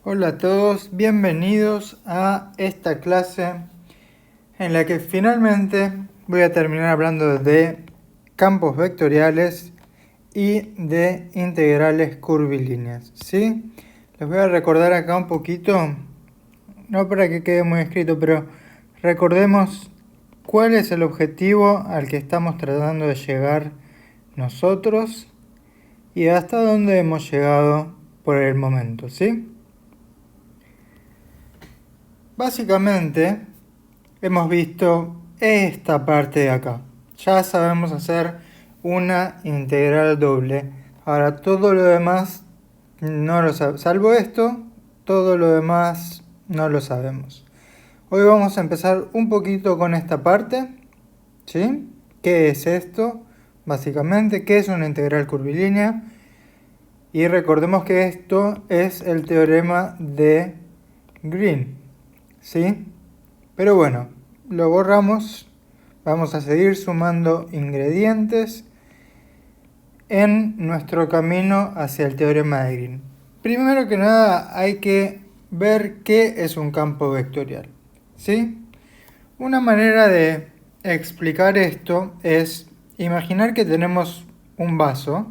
Hola a todos, bienvenidos a esta clase en la que finalmente voy a terminar hablando de campos vectoriales y de integrales curvilíneas, ¿sí? Les voy a recordar acá un poquito, no para que quede muy escrito, pero recordemos cuál es el objetivo al que estamos tratando de llegar nosotros y hasta dónde hemos llegado por el momento, ¿sí? Básicamente, hemos visto esta parte de acá. Ya sabemos hacer una integral doble. Ahora todo lo demás no lo sabemos. Salvo esto, todo lo demás no lo sabemos. Hoy vamos a empezar un poquito con esta parte. ¿Sí? ¿Qué es esto? Básicamente, ¿qué es una integral curvilínea? Y recordemos que esto es el teorema de Green. ¿Sí? Pero bueno, lo borramos. Vamos a seguir sumando ingredientes en nuestro camino hacia el teorema de Green. Primero que nada hay que ver qué es un campo vectorial. ¿Sí? Una manera de explicar esto es imaginar que tenemos un vaso.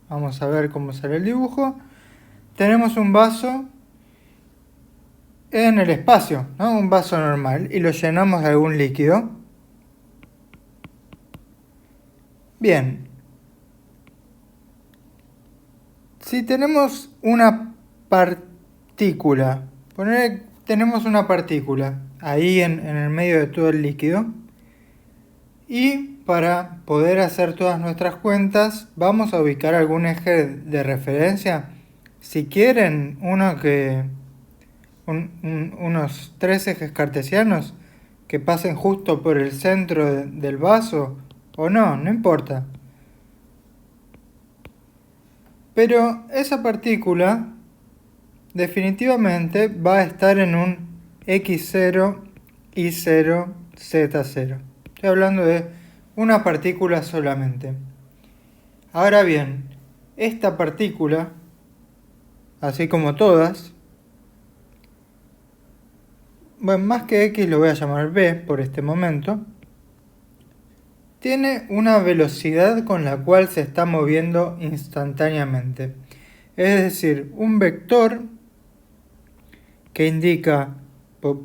Vamos a ver cómo sale el dibujo. Tenemos un vaso en el espacio, ¿no? Un vaso normal, y lo llenamos de algún líquido. Bien, si tenemos una partícula, tenemos una partícula ahí en el medio de todo el líquido, y para poder hacer todas nuestras cuentas vamos a ubicar algún eje de referencia. Si quieren unos 3 ejes cartesianos que pasen justo por el centro del vaso, o no importa. Pero esa partícula definitivamente va a estar en un x0, y0, z0. Estoy hablando de una partícula solamente. Ahora bien, esta partícula, así como todas, bueno, más que x lo voy a llamar b por este momento, tiene una velocidad con la cual se está moviendo instantáneamente. Es decir, un vector que indica,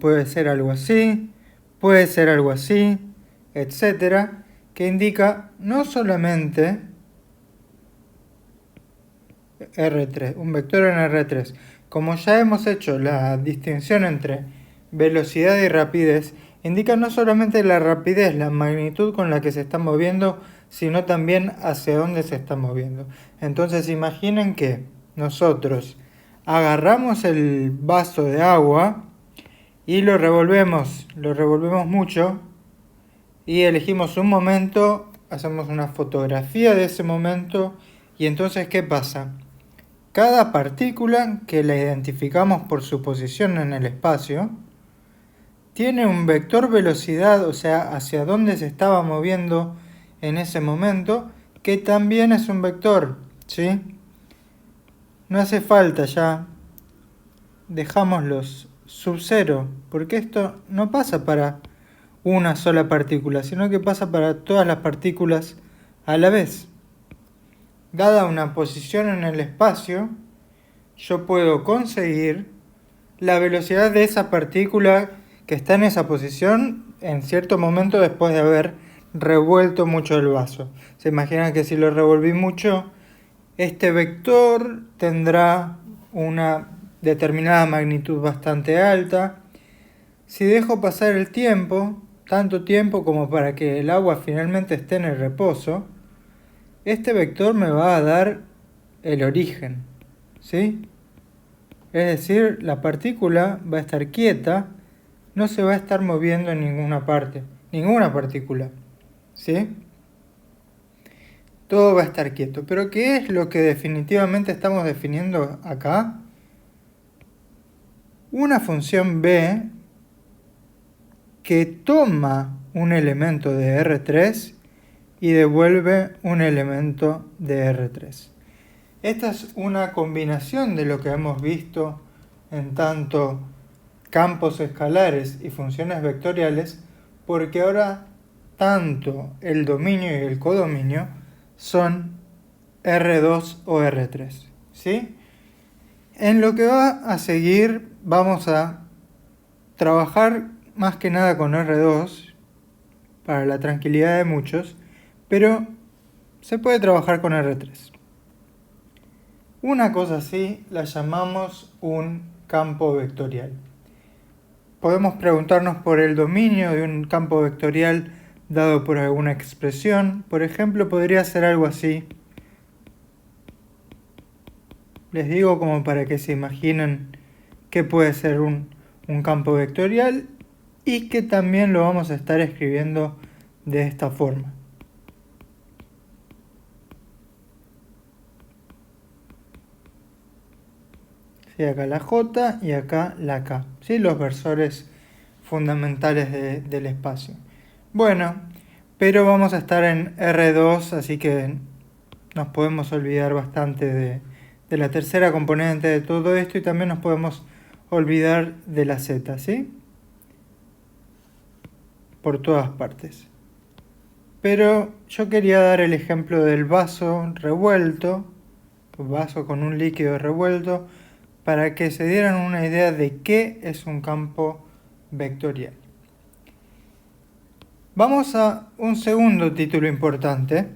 puede ser algo así, puede ser algo así, etcétera, que indica no solamente R3, un vector en R3. Como ya hemos hecho la distinción entre velocidad y rapidez, indica no solamente la rapidez, la magnitud con la que se está moviendo, sino también hacia dónde se está moviendo. Entonces imaginen que nosotros agarramos el vaso de agua y lo revolvemos mucho y elegimos un momento, hacemos una fotografía de ese momento y entonces ¿qué pasa? Cada partícula que la identificamos por su posición en el espacio tiene un vector velocidad, o sea, hacia dónde se estaba moviendo en ese momento, que también es un vector, ¿sí? No hace falta ya, dejamos los sub cero, porque esto no pasa para una sola partícula, sino que pasa para todas las partículas a la vez. Dada una posición en el espacio, yo puedo conseguir la velocidad de esa partícula que está en esa posición en cierto momento después de haber revuelto mucho el vaso. Se imaginan que si lo revolví mucho, este vector tendrá una determinada magnitud bastante alta. Si dejo pasar el tiempo, tanto tiempo como para que el agua finalmente esté en el reposo, este vector me va a dar el origen, ¿sí? Es decir, la partícula va a estar quieta, no se va a estar moviendo en ninguna parte, ninguna partícula, ¿sí? Todo va a estar quieto. Pero ¿qué es lo que definitivamente estamos definiendo acá? Una función b que toma un elemento de R3 y devuelve un elemento de R3. Esta es una combinación de lo que hemos visto en tanto campos escalares y funciones vectoriales, porque ahora tanto el dominio y el codominio son R2 o R3, ¿sí? En lo que va a seguir vamos a trabajar más que nada con R2 para la tranquilidad de muchos, pero se puede trabajar con R3. Una cosa así la llamamos un campo vectorial. Podemos preguntarnos por el dominio de un campo vectorial dado por alguna expresión. Por ejemplo, podría ser algo así. Les digo como para que se imaginen qué puede ser un campo vectorial y que también lo vamos a estar escribiendo de esta forma. Sí, acá la J y acá la K, ¿sí? Los versores fundamentales del espacio. Bueno, pero vamos a estar en R2, así que nos podemos olvidar bastante de la tercera componente de todo esto y también nos podemos olvidar de la Z, ¿sí? Por todas partes. Pero yo quería dar el ejemplo del vaso revuelto, vaso con un líquido revuelto, para que se dieran una idea de qué es un campo vectorial. Vamos a un segundo título importante,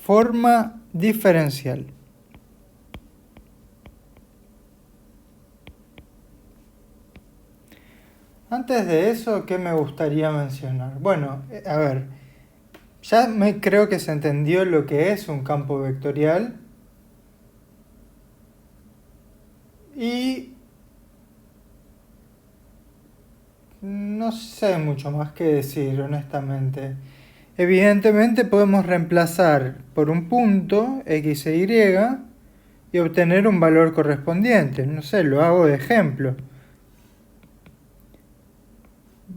forma diferencial. Antes de eso, ¿qué me gustaría mencionar? Bueno, a ver, ya creo que se entendió lo que es un campo vectorial y no sé mucho más que decir, honestamente. Evidentemente podemos reemplazar por un punto x e y obtener un valor correspondiente. No sé, lo hago de ejemplo.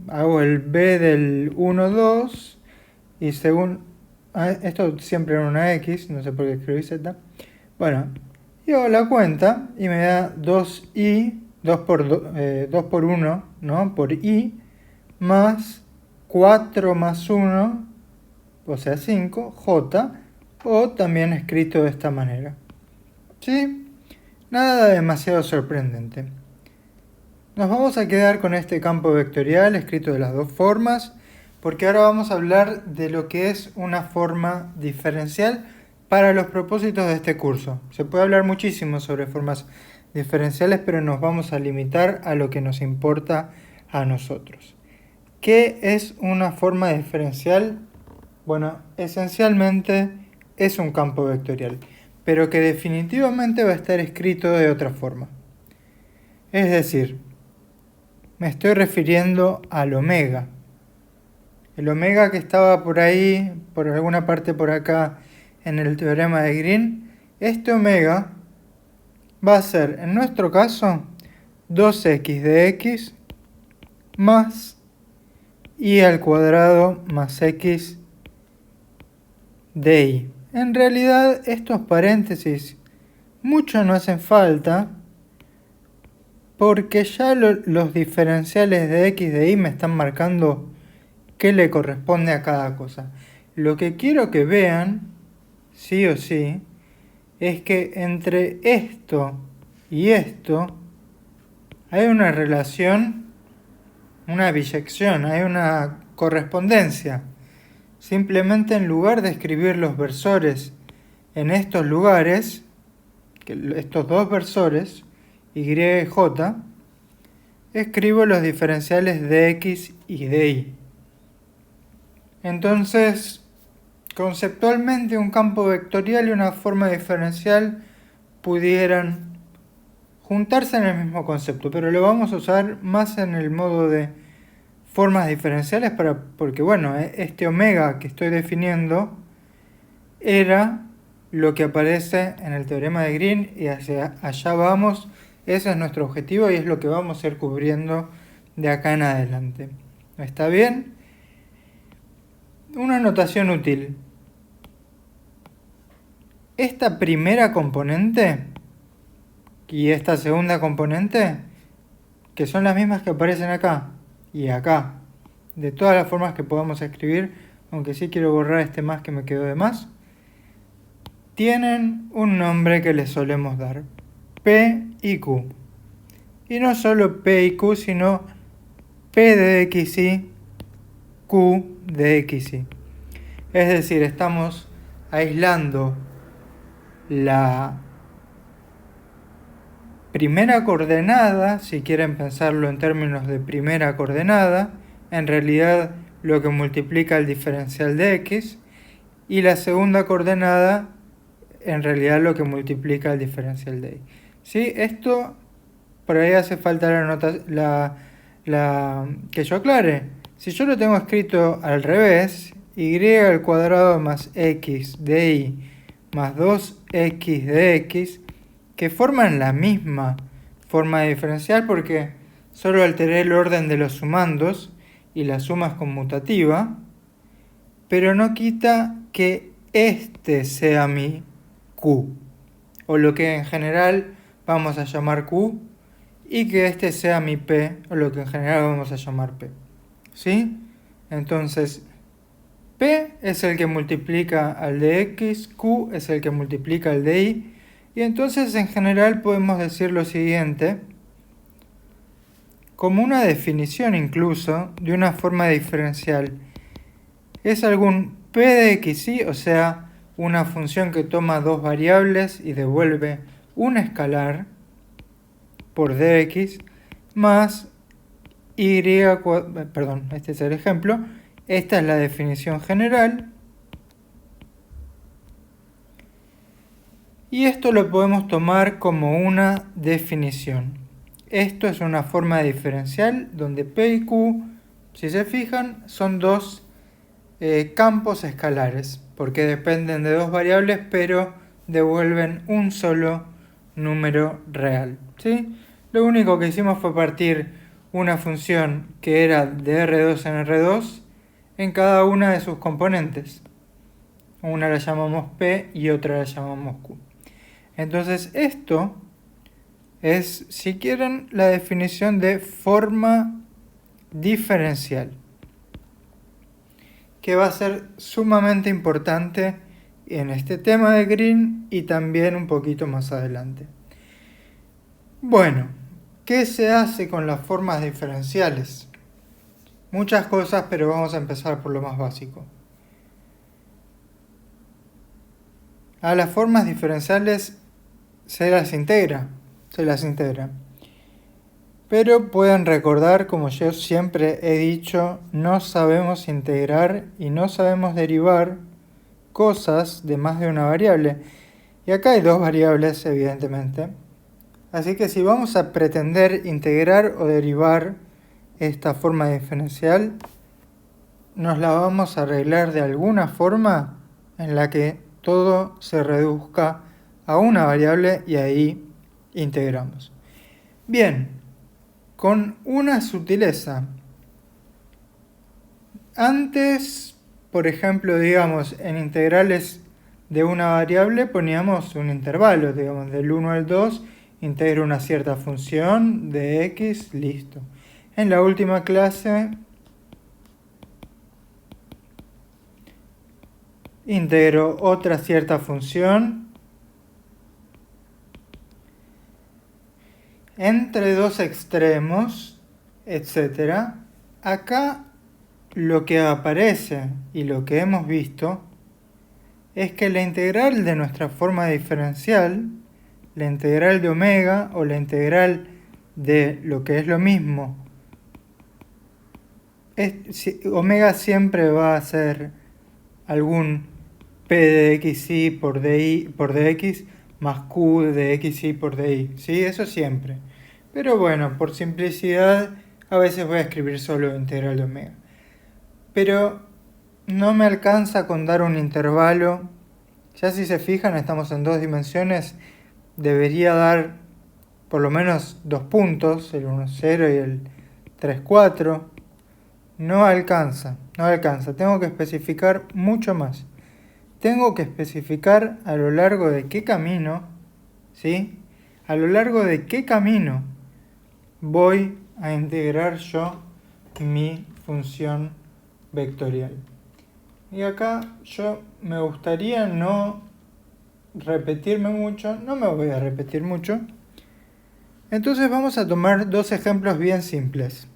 Hago el b del 1, 2 y según... esto siempre era una x, no sé por qué escribí z. Bueno, y hago la cuenta y me da 2i, 2 por 1, ¿no? Por i, más 4 más 1, o sea 5, j, o también escrito de esta manera. ¿Sí? Nada demasiado sorprendente. Nos vamos a quedar con este campo vectorial escrito de las dos formas, porque ahora vamos a hablar de lo que es una forma diferencial para los propósitos de este curso. Se puede hablar muchísimo sobre formas diferenciales, pero nos vamos a limitar a lo que nos importa a nosotros. ¿Qué es una forma diferencial? Bueno, esencialmente es un campo vectorial, pero que definitivamente va a estar escrito de otra forma. Es decir, me estoy refiriendo al omega. El omega que estaba por ahí, por alguna parte por acá, en el teorema de Green, este omega va a ser, en nuestro caso, 2x de x más y al cuadrado más x de y. En realidad estos paréntesis mucho no hacen falta porque ya los diferenciales de x de y me están marcando qué le corresponde a cada cosa. Lo que quiero que vean, sí o sí, es que entre esto y esto hay una relación, una biyección, hay una correspondencia. Simplemente en lugar de escribir los versores en estos lugares, estos dos versores, y y j, escribo los diferenciales de x y de y. Entonces, conceptualmente un campo vectorial y una forma diferencial pudieran juntarse en el mismo concepto, pero lo vamos a usar más en el modo de formas diferenciales porque bueno, este omega que estoy definiendo era lo que aparece en el teorema de Green y hacia allá vamos. Ese es nuestro objetivo y es lo que vamos a ir cubriendo de acá en adelante. ¿Está bien? Una notación útil. esta primera componente y esta segunda componente, que son las mismas que aparecen acá y acá, de todas las formas que podamos escribir, aunque sí quiero borrar este más que me quedó de más, tienen un nombre que les solemos dar, P y Q. Y no solo P y Q, sino P de XY, Q de XY. Es decir, estamos aislando la primera coordenada, si quieren pensarlo en términos de primera coordenada, en realidad lo que multiplica el diferencial de x, y la segunda coordenada, en realidad lo que multiplica el diferencial de y. ¿Sí? Esto, por ahí hace falta que yo aclare. Si yo lo tengo escrito al revés, y al cuadrado más x de y más 2x de x, que forman la misma forma de diferencial porque solo alteré el orden de los sumandos y la suma es conmutativa, pero no quita que este sea mi q, o lo que en general vamos a llamar q, y que este sea mi p, o lo que en general vamos a llamar p. ¿Sí? Entonces, p es el que multiplica al de x, q es el que multiplica al de y, y entonces en general podemos decir lo siguiente, como una definición incluso de una forma diferencial. Es algún p de xy, o sea, una función que toma dos variables y devuelve un escalar por dx más y, perdón, este es el ejemplo, esta es la definición general. Y esto lo podemos tomar como una definición. Esto es una forma diferencial donde P y Q, si se fijan, son dos campos escalares, porque dependen de dos variables, pero devuelven un solo número real. ¿Sí? Lo único que hicimos fue partir una función que era de R2 en R2 en cada una de sus componentes. Una la llamamos P y otra la llamamos Q. Entonces esto es, si quieren, la definición de forma diferencial, que va a ser sumamente importante en este tema de Green y también un poquito más adelante. Bueno, ¿qué se hace con las formas diferenciales? Muchas cosas, pero vamos a empezar por lo más básico. A las formas diferenciales se las integra. Pero pueden recordar, como yo siempre he dicho, no sabemos integrar y no sabemos derivar cosas de más de una variable. Y acá hay dos variables, evidentemente. Así que si vamos a pretender integrar o derivar esta forma diferencial, nos la vamos a arreglar de alguna forma en la que todo se reduzca a una variable y ahí integramos. Bien, con una sutileza. Antes, por ejemplo, digamos, en integrales de una variable poníamos un intervalo, digamos, del 1 al 2, integro una cierta función de x, listo. En la última clase integro otra cierta función entre dos extremos, etc. Acá lo que aparece y lo que hemos visto es que la integral de nuestra forma diferencial, la integral de omega o la integral de lo que es lo mismo, omega siempre va a ser algún p de xy por dx más q de xy por dy, ¿sí? Eso siempre. Pero bueno, por simplicidad, a veces voy a escribir solo integral de omega. Pero no me alcanza con dar un intervalo. Ya si se fijan, estamos en dos dimensiones. Debería dar por lo menos 2 puntos, el 1, 0 y el 3, 4. No alcanza. Tengo que especificar mucho más. tengo que especificar a lo largo de qué camino, ¿sí? A lo largo de qué camino voy a integrar yo mi función vectorial. Y acá yo me gustaría no repetirme mucho, no me voy a repetir mucho. Entonces vamos a tomar dos ejemplos bien simples.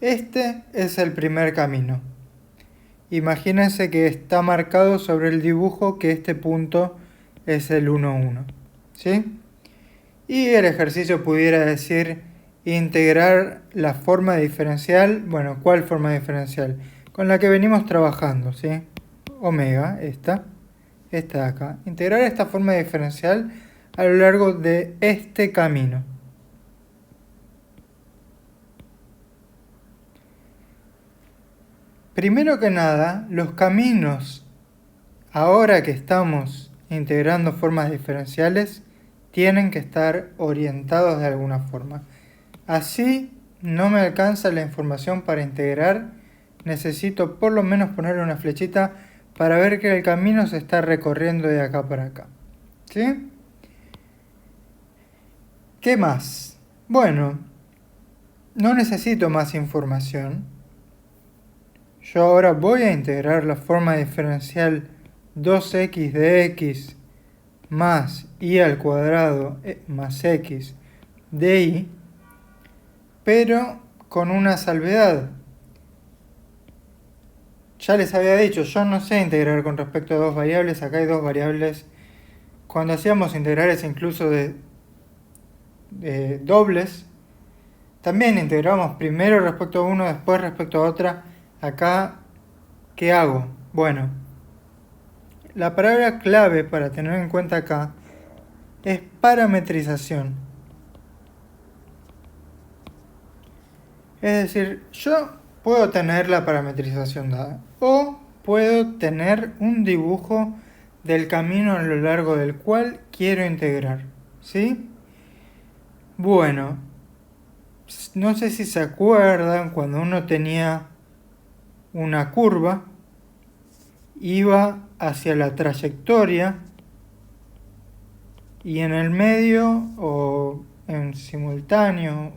Este es el primer camino. Imagínense que está marcado sobre el dibujo que este punto es el 1, 1. ¿Sí? Y el ejercicio pudiera decir integrar la forma diferencial. Bueno, ¿cuál forma diferencial? Con la que venimos trabajando, ¿sí? Omega, esta de acá. Integrar esta forma diferencial a lo largo de este camino. Primero que nada, los caminos, ahora que estamos integrando formas diferenciales, tienen que estar orientados de alguna forma. Así no me alcanza la información para integrar, necesito por lo menos ponerle una flechita para ver que el camino se está recorriendo de acá para acá. ¿Sí? ¿Qué más? Bueno, no necesito más información. Yo ahora voy a integrar la forma diferencial 2x de x más y al cuadrado más x de y, pero con una salvedad. Ya les había dicho, yo no sé integrar con respecto a dos variables, acá hay dos variables. Cuando hacíamos integrales incluso de dobles, también integramos primero respecto a uno, después respecto a otra. Acá, ¿qué hago? Bueno, la palabra clave para tener en cuenta acá es parametrización. Es decir, yo puedo tener la parametrización dada o puedo tener un dibujo del camino a lo largo del cual quiero integrar, ¿sí? Bueno, no sé si se acuerdan cuando uno tenía una curva, iba hacia la trayectoria y en el medio o en simultáneo,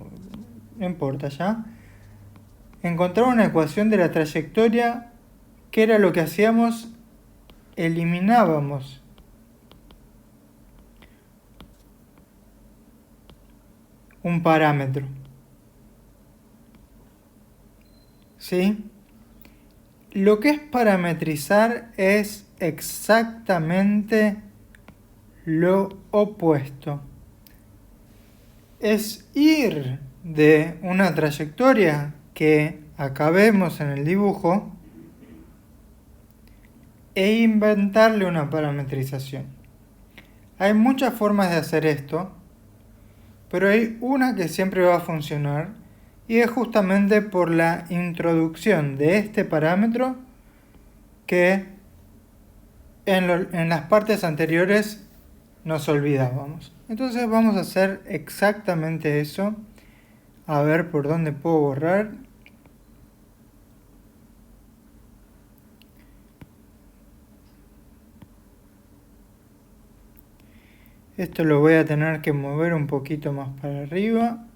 no importa ya, encontraba una ecuación de la trayectoria que era lo que hacíamos, eliminábamos un parámetro. ¿Sí? Lo que es parametrizar es exactamente lo opuesto. Es ir de una trayectoria que acá vemos en el dibujo e inventarle una parametrización. Hay muchas formas de hacer esto, pero hay una que siempre va a funcionar y es justamente por la introducción de este parámetro que en las partes anteriores nos olvidábamos. Entonces vamos a hacer exactamente eso. A ver por dónde puedo borrar. Esto lo voy a tener que mover un poquito más para arriba.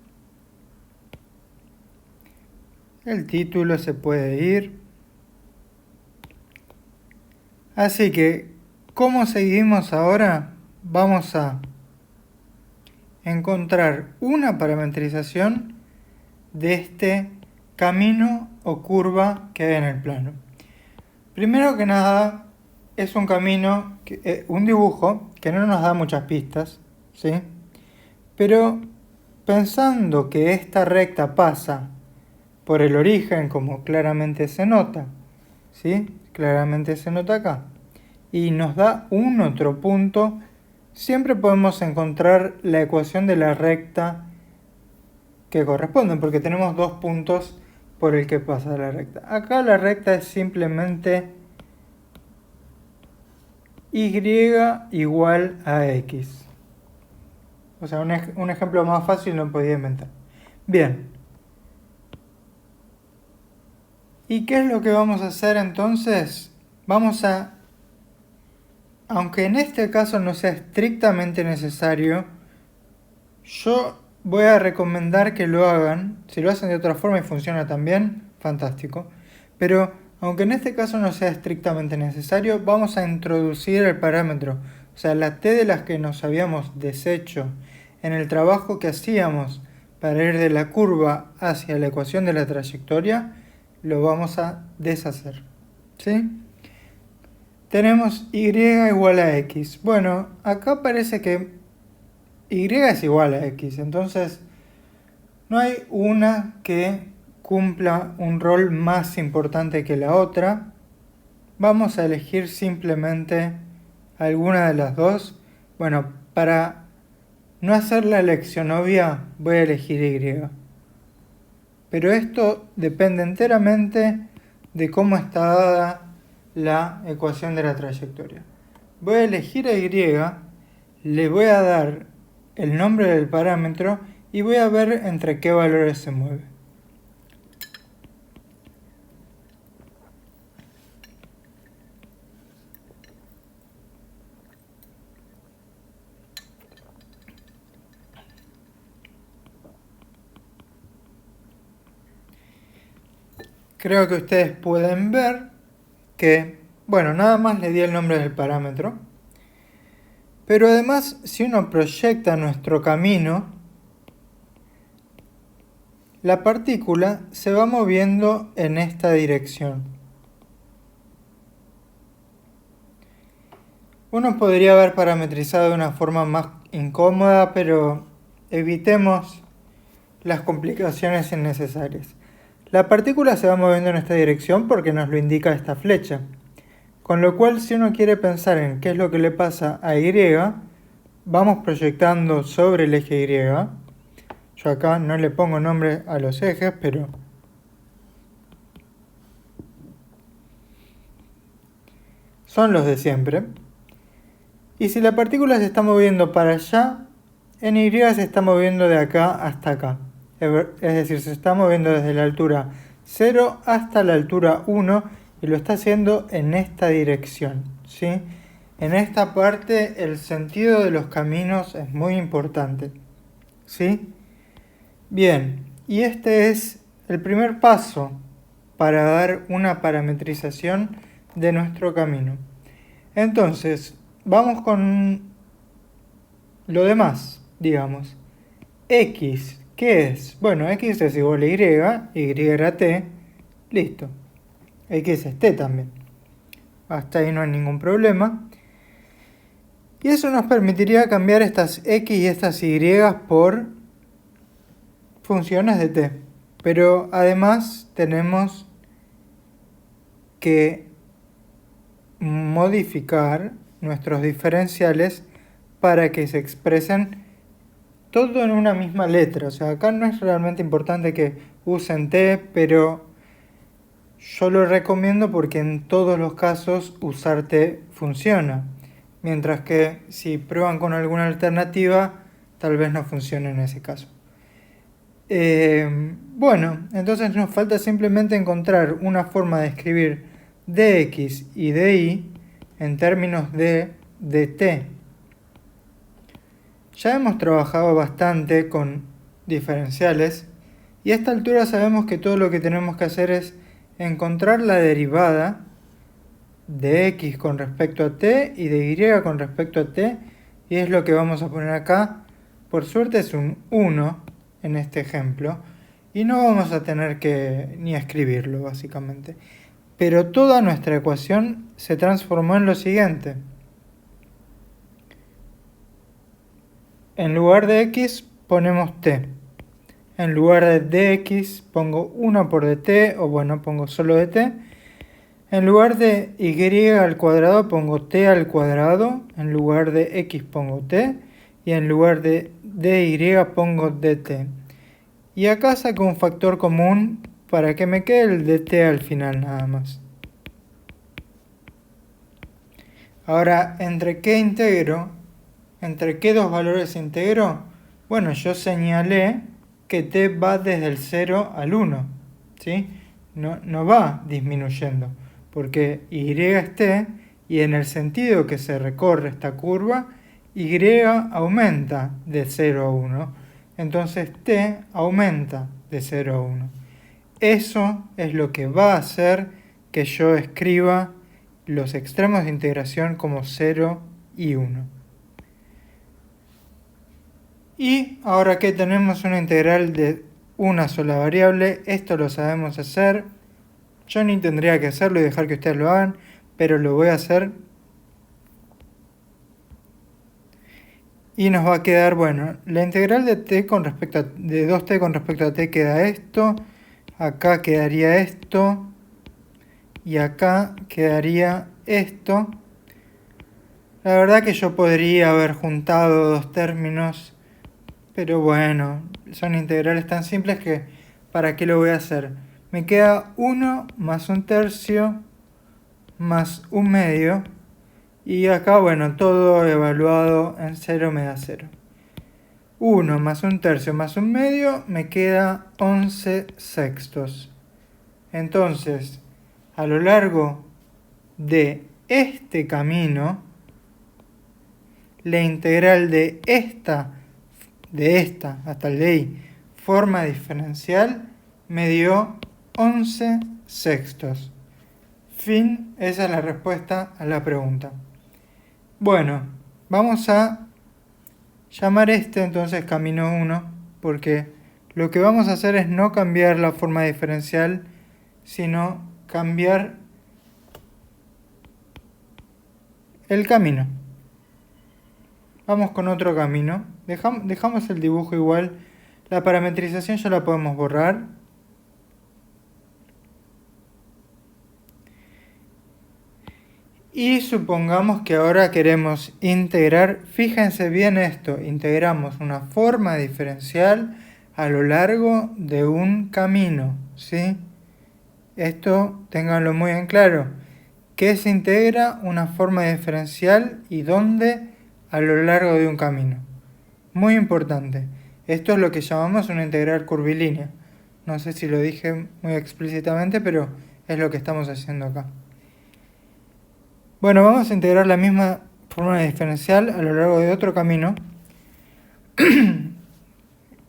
El título se puede ir. Así que, ¿cómo seguimos ahora? Vamos a encontrar una parametrización de este camino o curva que hay en el plano. Primero que nada, es un camino, un dibujo que no nos da muchas pistas, ¿sí? Pero pensando que esta recta pasa por el origen, como claramente se nota, ¿sí? Claramente se nota acá, y nos da un otro punto, siempre podemos encontrar la ecuación de la recta que corresponde, porque tenemos dos puntos por el que pasa la recta. Acá la recta es simplemente y igual a x. O sea, un ejemplo más fácil no podía inventar. Bien. ¿Y qué es lo que vamos a hacer entonces? Aunque en este caso no sea estrictamente necesario, yo voy a recomendar que lo hagan. Si lo hacen de otra forma y funciona también, fantástico. Pero aunque en este caso no sea estrictamente necesario, vamos a introducir el parámetro. O sea, la t de las que nos habíamos deshecho en el trabajo que hacíamos para ir de la curva hacia la ecuación de la trayectoria, lo vamos a deshacer. ¿Sí? Tenemos y igual a x. Bueno, acá parece que y es igual a x, entonces no hay una que cumpla un rol más importante que la otra. Vamos a elegir simplemente alguna de las dos. Bueno, para no hacer la elección obvia, voy a elegir y. Pero esto depende enteramente de cómo está dada la ecuación de la trayectoria. Voy a elegir a y, le voy a dar el nombre del parámetro y voy a ver entre qué valores se mueve. Creo que ustedes pueden ver que, bueno, nada más le di el nombre del parámetro. Pero además, si uno proyecta nuestro camino, la partícula se va moviendo en esta dirección. Uno podría haber parametrizado de una forma más incómoda, pero evitemos las complicaciones innecesarias. La partícula se va moviendo en esta dirección porque nos lo indica esta flecha. Con lo cual, si uno quiere pensar en qué es lo que le pasa a Y, vamos proyectando sobre el eje Y. Yo acá no le pongo nombre a los ejes, pero son los de siempre. Y si la partícula se está moviendo para allá, en Y se está moviendo de acá hasta acá. Es decir, se está moviendo desde la altura 0 hasta la altura 1 y lo está haciendo en esta dirección, ¿sí? En esta parte el sentido de los caminos es muy importante, ¿sí? Bien, y este es el primer paso para dar una parametrización de nuestro camino. Entonces, vamos con lo demás, digamos. X, ¿qué es? Bueno, X es igual a Y era T, listo. X es T también. Hasta ahí no hay ningún problema. Y eso nos permitiría cambiar estas X y estas Y por funciones de T. Pero además tenemos que modificar nuestros diferenciales para que se expresen todo en una misma letra. O sea, acá no es realmente importante que usen T, pero yo lo recomiendo porque en todos los casos usar T funciona. Mientras que si prueban con alguna alternativa, tal vez no funcione en ese caso. Bueno, entonces nos falta simplemente encontrar una forma de escribir dx y dy en términos de dt. Ya hemos trabajado bastante con diferenciales y a esta altura sabemos que todo lo que tenemos que hacer es encontrar la derivada de x con respecto a t y de y con respecto a t, y es lo que vamos a poner acá. Por suerte es un 1 en este ejemplo y no vamos a tener que ni escribirlo básicamente. Pero toda nuestra ecuación se transformó en lo siguiente. En lugar de x ponemos t. En lugar de dx pongo 1 por dt, o bueno, pongo solo dt. En lugar de y al cuadrado pongo t al cuadrado. En lugar de x pongo t. Y en lugar de dy pongo dt. Y acá saco un factor común para que me quede el dt al final nada más. Ahora, ¿entre qué integro? ¿Entre qué dos valores integro? Bueno, yo señalé que t va desde el 0 al 1, ¿sí? no va disminuyendo, porque y es t, y en el sentido que se recorre esta curva, y aumenta de 0 a 1. Entonces t aumenta de 0 a 1. Eso es lo que va a hacer que yo escriba los extremos de integración como 0 y 1. Y ahora que tenemos una integral de una sola variable, esto lo sabemos hacer. Yo ni tendría que hacerlo y dejar que ustedes lo hagan, pero lo voy a hacer. Y nos va a quedar, bueno, la integral de t con respecto a, de 2t con respecto a t queda esto. Acá quedaría esto. Y acá quedaría esto. La verdad que yo podría haber juntado dos términos, pero bueno, son integrales tan simples que ¿para qué lo voy a hacer? Me queda 1 más 1/3 más 1/2. Y acá, bueno, todo evaluado en 0 me da 0. 1 más 1/3 más 1/2 me queda 11/6. Entonces, a lo largo de este camino, la integral de esta hasta el de ahí, forma diferencial, me dio 11/6. Fin, esa es la respuesta a la pregunta. Bueno, vamos a llamar entonces camino 1, porque lo que vamos a hacer es no cambiar la forma diferencial, sino cambiar el camino. Vamos con otro camino. Dejamos el dibujo igual. La parametrización ya la podemos borrar. Y supongamos que ahora queremos integrar, fíjense bien esto, integramos una forma diferencial a lo largo de un camino, ¿sí? Esto ténganlo muy en claro. ¿Qué se integra una forma diferencial y dónde? A lo largo de un camino. Muy importante. Esto es lo que llamamos una integral curvilínea. No sé si lo dije muy explícitamente, pero es lo que estamos haciendo acá. Bueno, vamos a integrar la misma forma diferencial a lo largo de otro camino.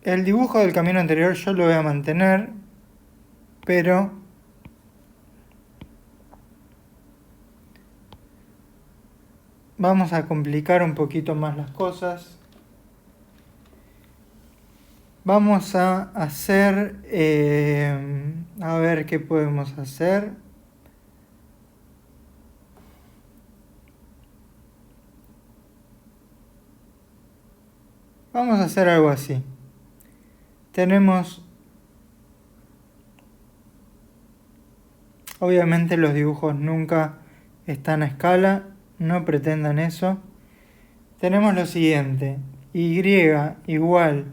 El dibujo del camino anterior yo lo voy a mantener, pero vamos a complicar un poquito más las cosas. Vamos a hacer, a ver qué podemos hacer. Vamos a hacer algo así. Tenemos, obviamente los dibujos nunca están a escala, no pretendan eso. Tenemos lo siguiente, y igual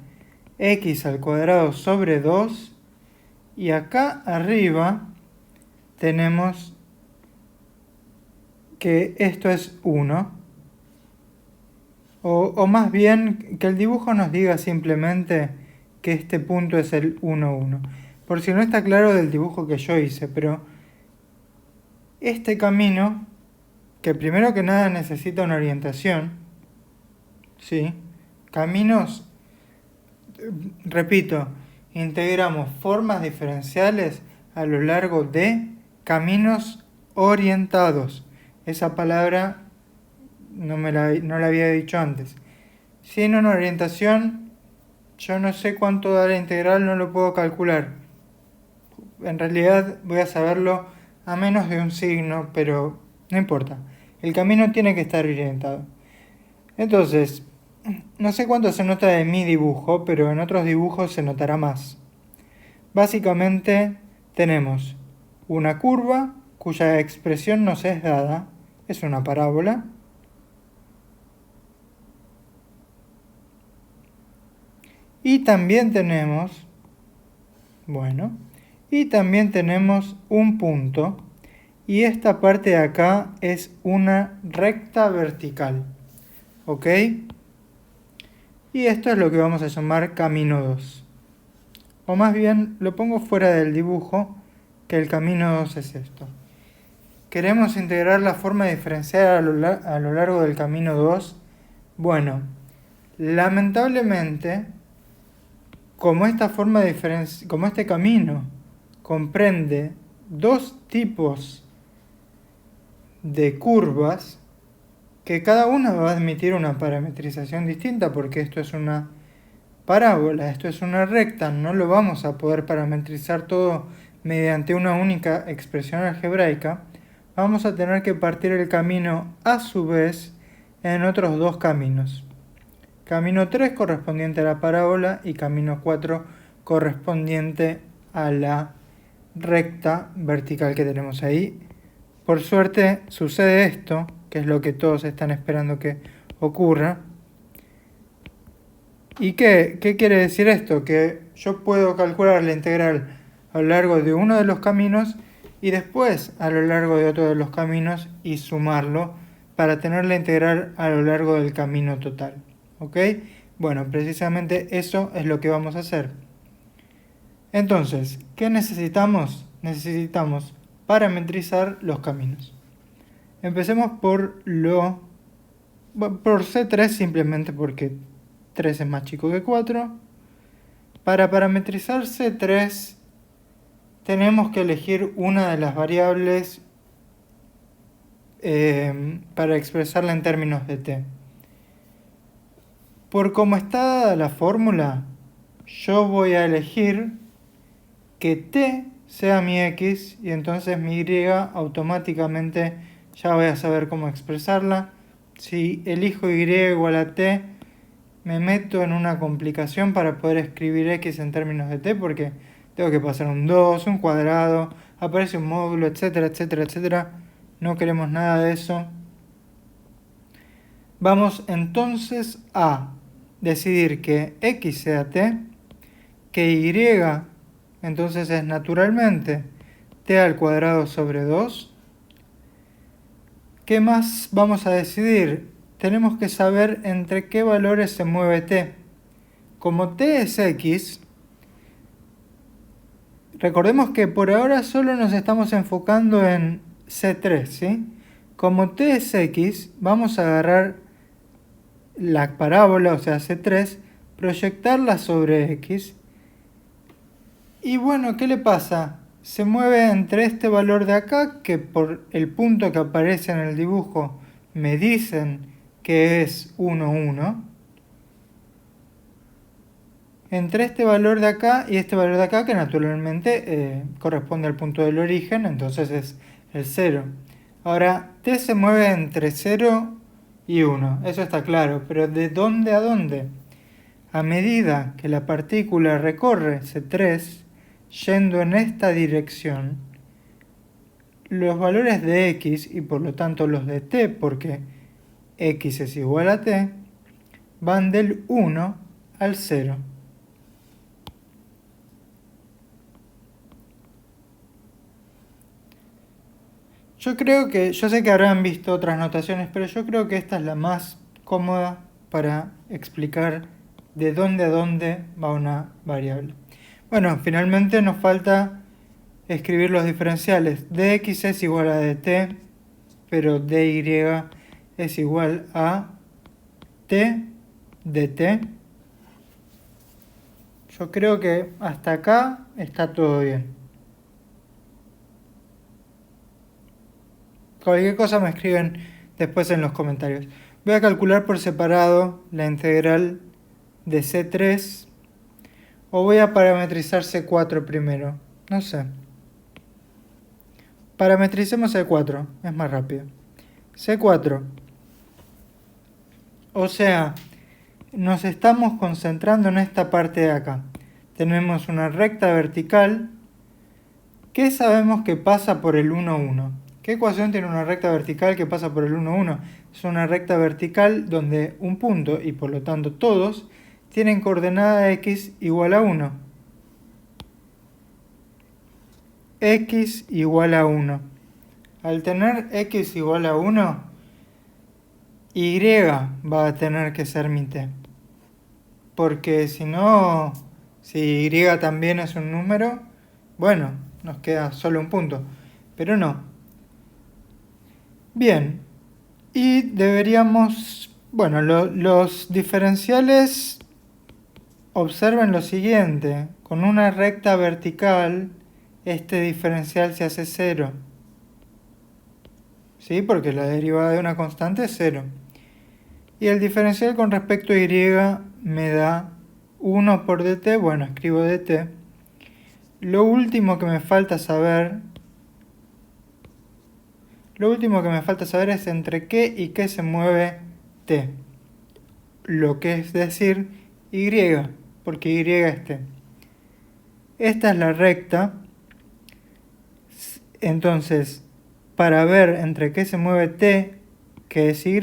x al cuadrado sobre 2, y acá arriba tenemos que esto es 1. O más bien que el dibujo nos diga simplemente que este punto es el 1, 1. Por si no está claro del dibujo que yo hice, pero este camino, que primero que nada necesita una orientación, ¿sí? Caminos, repito, integramos formas diferenciales a lo largo de caminos orientados. Esa palabra no la había dicho antes. Sin una orientación, yo no sé cuánto da la integral, no lo puedo calcular. En realidad voy a saberlo a menos de un signo, pero no importa. El camino tiene que estar orientado. Entonces, no sé cuánto se nota de mi dibujo, pero en otros dibujos se notará más. Básicamente tenemos una curva cuya expresión nos es dada, es una parábola. Y también tenemos, un punto, y esta parte de acá es una recta vertical, ¿ok? Y esto es lo que vamos a llamar camino 2. O más bien, lo pongo fuera del dibujo que el camino 2 es esto. ¿Queremos integrar la forma diferencial a lo largo del camino 2? Bueno, lamentablemente, como este camino comprende dos tipos de curvas, que cada una va a admitir una parametrización distinta, porque esto es una parábola, esto es una recta, no lo vamos a poder parametrizar todo mediante una única expresión algebraica. Vamos a tener que partir el camino a su vez en otros dos caminos. Camino 3 correspondiente a la parábola y camino 4 correspondiente a la recta vertical que tenemos ahí. Por suerte sucede esto, que es lo que todos están esperando que ocurra. ¿Y qué quiere decir esto? Que yo puedo calcular la integral a lo largo de uno de los caminos y después a lo largo de otro de los caminos y sumarlo para tener la integral a lo largo del camino total. ¿Ok? Bueno, precisamente eso es lo que vamos a hacer. Entonces, ¿qué necesitamos? Necesitamos parametrizar los caminos. Empecemos por C3 simplemente porque 3 es más chico que 4. Para parametrizar C3 tenemos que elegir una de las variables para expresarla en términos de t. Por cómo está dada la fórmula, yo voy a elegir que t sea mi x y entonces mi y automáticamente ya voy a saber cómo expresarla. Si elijo y igual a t, me meto en una complicación para poder escribir x en términos de t, porque tengo que pasar un 2, un cuadrado, aparece un módulo, etcétera, etcétera, etcétera. No queremos nada de eso. Vamos entonces a decidir que x sea t, que y entonces es naturalmente t al cuadrado sobre 2. ¿Qué más vamos a decidir? Tenemos que saber entre qué valores se mueve t. Como t es x, recordemos que por ahora solo nos estamos enfocando en C3, ¿sí? Como t es x, vamos a agarrar la parábola, o sea C3, proyectarla sobre x. Y bueno, ¿qué le pasa? Se mueve entre este valor de acá, que por el punto que aparece en el dibujo me dicen que es 1, 1. Entre este valor de acá y este valor de acá, que naturalmente corresponde al punto del origen, entonces es el 0. Ahora, t se mueve entre 0 y 1, eso está claro, pero ¿de dónde a dónde? A medida que la partícula recorre C3, yendo en esta dirección, los valores de x y por lo tanto los de t, porque x es igual a t, van del 1 al 0. Yo sé que habrán visto otras notaciones, pero yo creo que esta es la más cómoda para explicar de dónde a dónde va una variable. Bueno, finalmente nos falta escribir los diferenciales. dx es igual a dt, pero dy es igual a t dt. Yo creo que hasta acá está todo bien. Cualquier cosa me escriben después en los comentarios. Voy a calcular por separado la integral de C3 o voy a parametrizar C4 primero. No sé. Parametricemos C4, es más rápido. C4. O sea, nos estamos concentrando en esta parte de acá. Tenemos una recta vertical que sabemos que pasa por el 1, 1. ¿Qué ecuación tiene una recta vertical que pasa por el 1, 1? Es una recta vertical donde un punto, y por lo tanto todos, tienen coordenada x igual a 1. X igual a 1. Al tener x igual a 1, y va a tener que ser mi t. Porque si no, si y también es un número, bueno, nos queda solo un punto, pero no. Bien, y deberíamos, bueno, los diferenciales observen lo siguiente, con una recta vertical, este diferencial se hace 0. ¿Sí? Porque la derivada de una constante es 0. Y el diferencial con respecto a y me da 1 por dt, bueno, escribo dt. Lo último que me falta saber es entre qué y qué se mueve t. Lo que es decir y, porque y es t. Esta es la recta. Entonces, para ver entre qué se mueve t, que es y,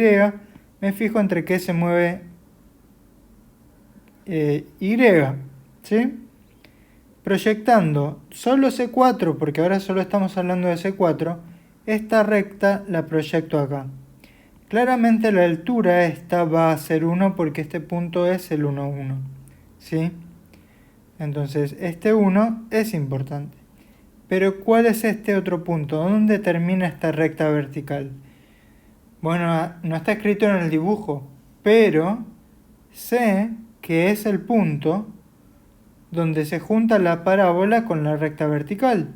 me fijo entre qué se mueve y, ¿sí? Proyectando solo C4, porque ahora solo estamos hablando de C4, esta recta la proyecto acá. Claramente la altura esta va a ser 1 porque este punto es el 1, 1. ¿Sí? Entonces este 1 es importante. Pero ¿cuál es este otro punto? ¿Dónde termina esta recta vertical? Bueno, no está escrito en el dibujo, pero sé que es el punto donde se junta la parábola con la recta vertical.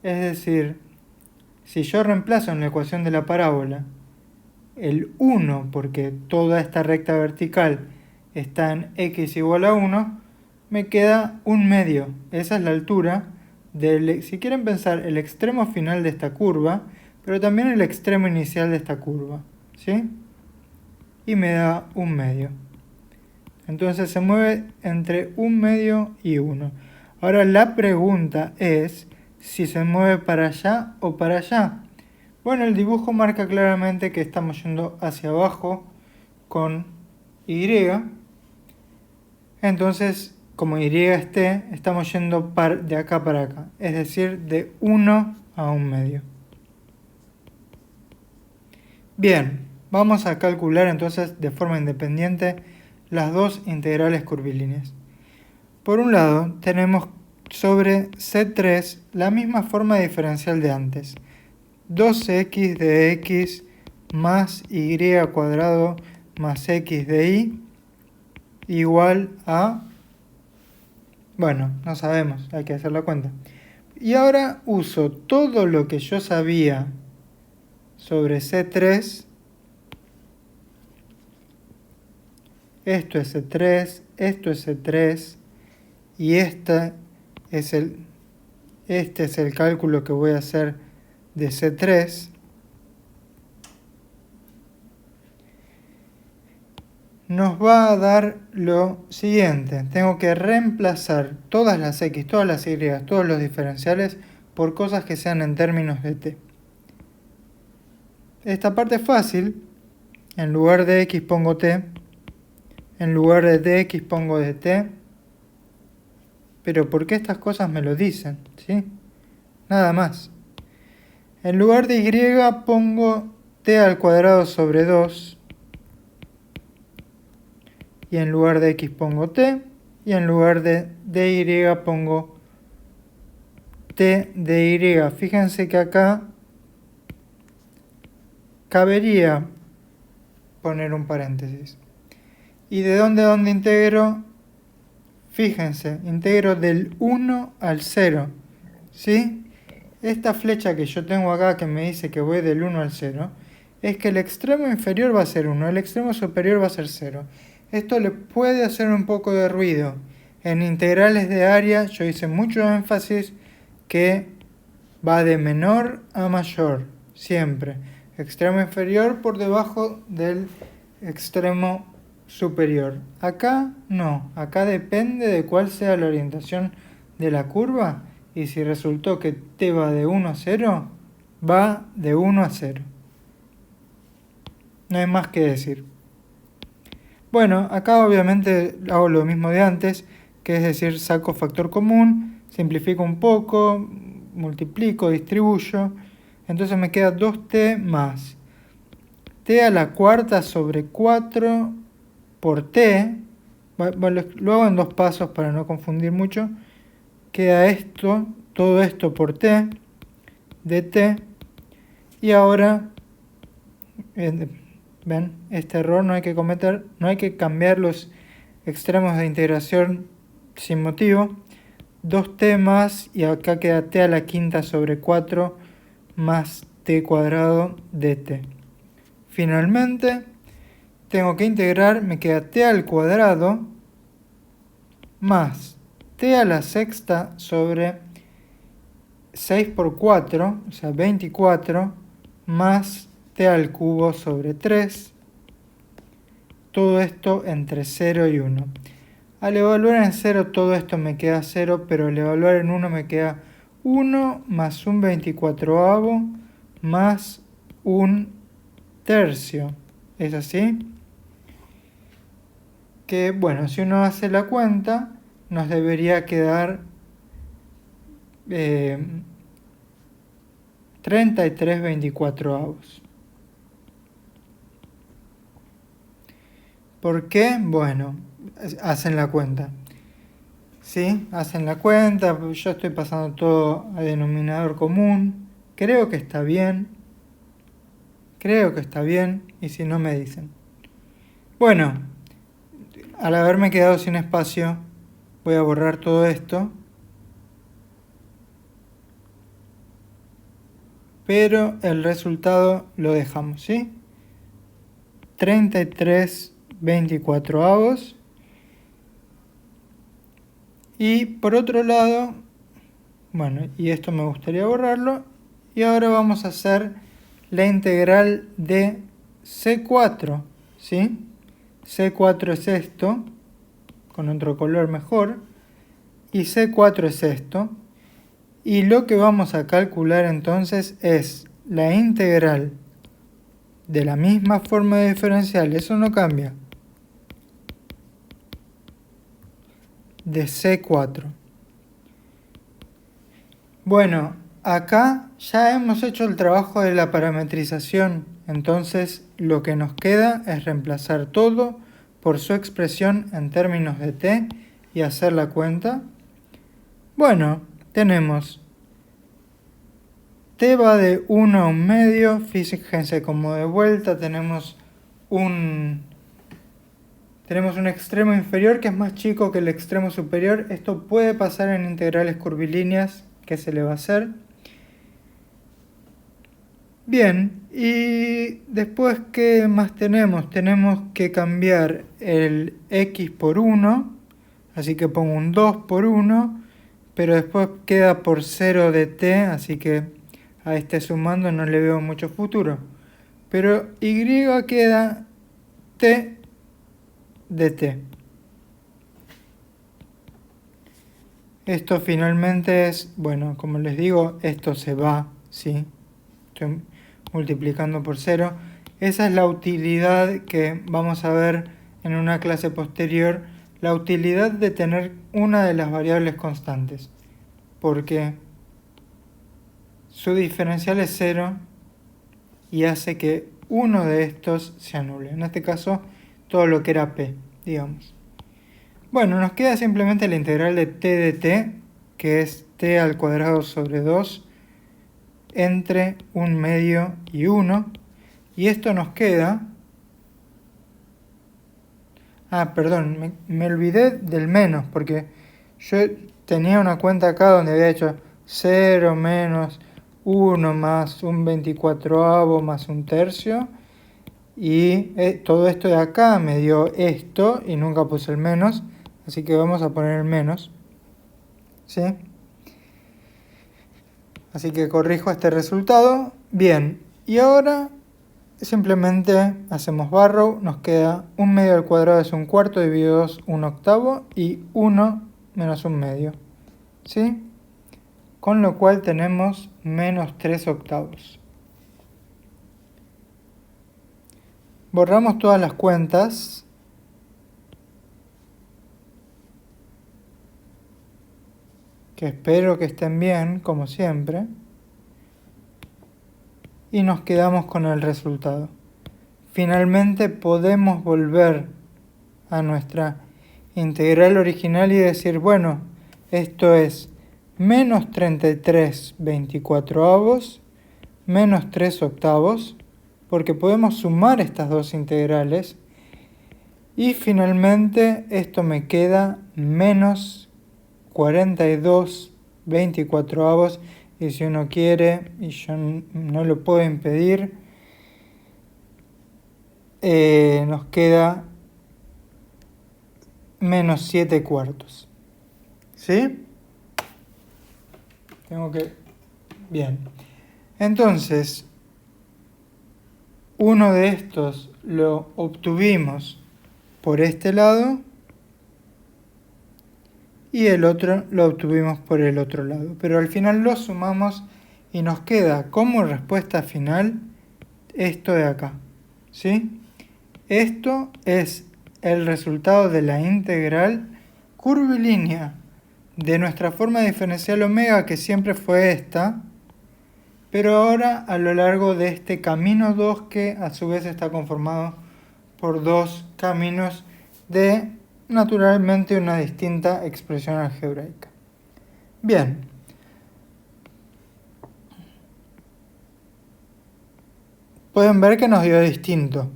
Es decir, si yo reemplazo en la ecuación de la parábola el 1, porque toda esta recta vertical está en x igual a 1, me queda 1/2. Esa es la altura del, si quieren pensar, el extremo final de esta curva, pero también el extremo inicial de esta curva, ¿sí? Y me da 1/2. Entonces se mueve entre 1/2 y 1. Ahora la pregunta es si se mueve para allá o para allá. Bueno, el dibujo marca claramente que estamos yendo hacia abajo con y. Entonces, como y es t, estamos yendo de acá para acá. Es decir, de 1 a 1/2. Bien, vamos a calcular entonces de forma independiente las dos integrales curvilíneas. Por un lado, tenemos sobre C3 la misma forma diferencial de antes. 2x de x más y cuadrado más x de y igual a... Bueno, no sabemos, hay que hacer la cuenta. Y ahora uso todo lo que yo sabía sobre C3. Esto es C3, esto es C3 y este es el cálculo que voy a hacer de C3. Nos va a dar lo siguiente. Tengo que reemplazar todas las x, todas las y, todos los diferenciales por cosas que sean en términos de t. Esta parte es fácil. En lugar de x pongo t. En lugar de dx pongo dt. Pero ¿por qué estas cosas me lo dicen? ¿Sí? Nada más. En lugar de y pongo t al cuadrado sobre 2. Y en lugar de x pongo t. Y en lugar de dy pongo t de y. Fíjense que acá cabería poner un paréntesis. ¿Y de dónde a dónde integro? Fíjense, integro del 1 al 0. ¿Sí? Esta flecha que yo tengo acá que me dice que voy del 1 al 0, es que el extremo inferior va a ser 1, el extremo superior va a ser 0. Esto le puede hacer un poco de ruido. En integrales de área yo hice mucho énfasis que va de menor a mayor, siempre. Extremo inferior por debajo del extremo superior. Acá no, acá depende de cuál sea la orientación de la curva. Y si resultó que t va de 1 a 0, va de 1 a 0. No hay más que decir. Bueno, acá obviamente hago lo mismo de antes, que es decir, saco factor común, simplifico un poco, multiplico, distribuyo. Entonces me queda 2t más t a la cuarta sobre 4 por t. Lo hago en dos pasos para no confundir mucho. Queda esto, todo esto por t de t. Y ahora, ven, este error no hay que cometer, no hay que cambiar los extremos de integración sin motivo. 2t más, y acá queda t a la quinta sobre 4 más t cuadrado de t. Finalmente, tengo que integrar, me queda t al cuadrado más t a la sexta sobre 6 por 4, o sea 24, más t al cubo sobre 3. Todo esto entre 0 y 1. Al evaluar en 0 todo esto me queda 0, pero al evaluar en 1 me queda 1 más un 24avo más un tercio. ¿Es así? Que bueno, si uno hace la cuenta, nos debería quedar 33 24avos. ¿Por qué? Bueno, hacen la cuenta. ¿Sí? Hacen la cuenta, yo estoy pasando todo a denominador común. Creo que está bien. Y si no me dicen. Bueno, al haberme quedado sin espacio, voy a borrar todo esto. Pero el resultado lo dejamos, ¿sí? 33 24avos. Y por otro lado, bueno, y esto me gustaría borrarlo. Y ahora vamos a hacer la integral de C4, ¿sí? C4 es esto, con otro color mejor. Y C4 es esto. Y lo que vamos a calcular entonces es la integral de la misma forma de diferencial, eso no cambia, de C4. Bueno, acá ya hemos hecho el trabajo de la parametrización, entonces lo que nos queda es reemplazar todo por su expresión en términos de t y hacer la cuenta. Bueno, tenemos t va de 1 a 1 medio, fíjense como de vuelta tenemos un extremo inferior que es más chico que el extremo superior. Esto puede pasar en integrales curvilíneas, ¿qué se le va a hacer? Bien, y después, ¿qué más tenemos? Tenemos que cambiar el x por 1, así que pongo un 2 por 1, pero después queda por 0 de t, así que a este sumando no le veo mucho futuro. Pero y queda t de t. Esto finalmente es, bueno, como les digo, esto se va, ¿sí? Estoy multiplicando por 0. Esa es la utilidad que vamos a ver en una clase posterior, la utilidad de tener una de las variables constantes, porque su diferencial es 0 y hace que uno de estos se anule. En este caso, todo lo que era p, digamos. Bueno, nos queda simplemente la integral de t de t, que es t al cuadrado sobre 2 entre 1 medio y 1. Y esto nos queda... perdón, me olvidé del menos, porque yo tenía una cuenta acá donde había hecho 0 menos 1 más un 24avo más un tercio. Y todo esto de acá me dio esto y nunca puse el menos. Así que vamos a poner el menos. ¿Sí? Así que corrijo este resultado. Bien, y ahora simplemente hacemos barrow. Nos queda 1 medio al cuadrado es 1/4, dividido 2, 1/8 y 1 menos 1 medio. ¿Sí? Con lo cual tenemos menos 3/8. Borramos todas las cuentas. Que espero que estén bien, como siempre. Y nos quedamos con el resultado. Finalmente podemos volver a nuestra integral original y decir, bueno, esto es menos 33 24avos, menos 3 octavos, porque podemos sumar estas dos integrales. Y finalmente esto me queda menos 42 24avos. Y si uno quiere, y yo no lo puedo impedir, nos queda menos 7 cuartos. ¿Sí? Tengo que... Bien. Entonces, uno de estos lo obtuvimos por este lado y el otro lo obtuvimos por el otro lado. Pero al final lo sumamos y nos queda como respuesta final esto de acá. ¿Sí? Esto es el resultado de la integral curvilínea de nuestra forma diferencial omega, que siempre fue esta, pero ahora a lo largo de este camino 2, que a su vez está conformado por dos caminos de naturalmente una distinta expresión algebraica. Bien. Pueden ver que nos dio distinto,